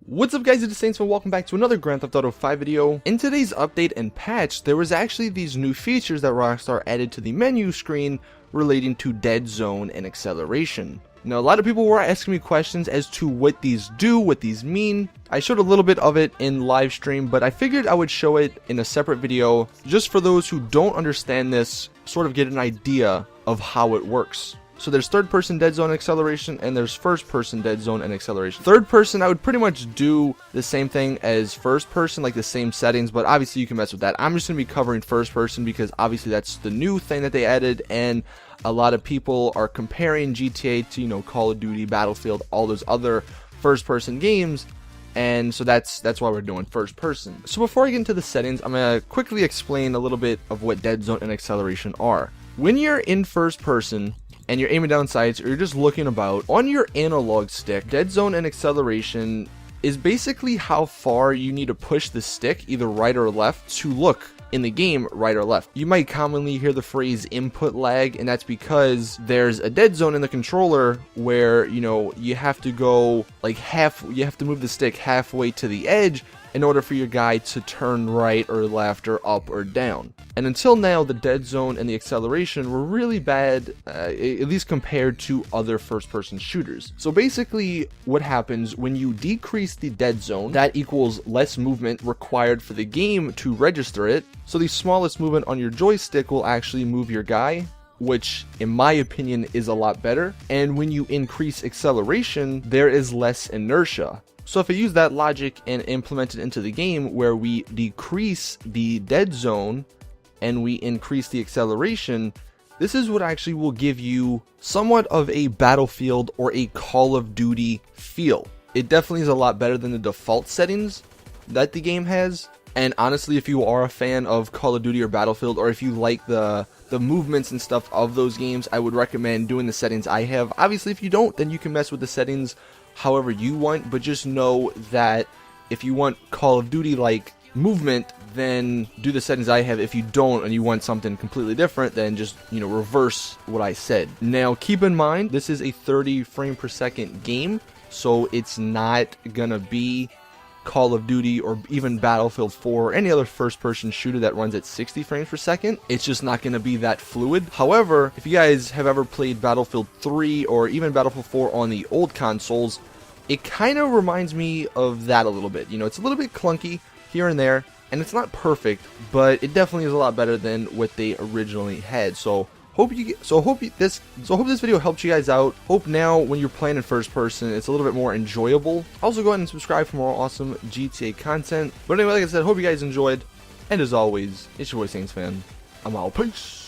What's up guys, it's Saintsfan. Welcome back to another Grand Theft Auto 5 video. In today's update and patch, there was actually these new features that Rockstar added to the menu screen relating to Deadzone and acceleration. Now, a lot of people were asking me questions as to what these do, what these mean. I showed a little bit of it in live stream, but I figured I would show it in a separate video just for those who don't understand this, sort of get an idea of how it works. So there's third-person Deadzone acceleration, and there's first-person Deadzone and acceleration. Third-person, I would pretty much do the same thing as first-person, like the same settings, but obviously you can mess with that. I'm just going to be covering first-person because obviously that's the new thing that they added, and a lot of people are comparing GTA to, you know, Call of Duty, Battlefield, all those other first-person games, and so that's why we're doing first-person. So before I get into the settings, I'm going to quickly explain a little bit of what Deadzone and acceleration are. When you're in first-person, and you're aiming down sights, or you're just looking about, on your analog stick, Deadzone and acceleration is basically how far you need to push the stick, either right or left, to look in the game right or left. You might commonly hear the phrase input lag, and that's because there's a dead zone in the controller where, you know, you have to go like you have to move the stick halfway to the edge in order for your guy to turn right or left or up or down. And until now, the dead zone and the acceleration were really bad, at least compared to other first-person shooters. So basically, what happens when you decrease the dead zone, that equals less movement required for the game to register it. So the smallest movement on your joystick will actually move your guy, which in my opinion is a lot better. And when you increase acceleration, there is less inertia. So if I use that logic and implement it into the game where we decrease the dead zone and we increase the acceleration, this is what actually will give you somewhat of a Battlefield or a Call of Duty feel. It definitely is a lot better than the default settings that the game has. And honestly, if you are a fan of Call of Duty or Battlefield, or if you like the movements and stuff of those games, I would recommend doing the settings I have. Obviously, if you don't, then you can mess with the settings however you want, but just know that if you want Call of Duty like movement, then do the settings I have. If you don't and you want something completely different, then just, you know, reverse what I said. Now keep in mind, this is a 30 frame per second game, so it's not gonna be Call of Duty or even Battlefield 4 or any other first-person shooter that runs at 60 frames per second. It's just not going to be that fluid. However, if you guys have ever played Battlefield 3 or even Battlefield 4 on the old consoles, it kind of reminds me of that a little bit. You know, it's a little bit clunky here and there, and it's not perfect, but it definitely is a lot better than what they originally had. So hope this video helped you guys out. Hope now when you're playing in first person, it's a little bit more enjoyable. Also, go ahead and subscribe for more awesome GTA content. But anyway, like I said, hope you guys enjoyed. And as always, it's your boy Saintsfan. I'm out. Peace.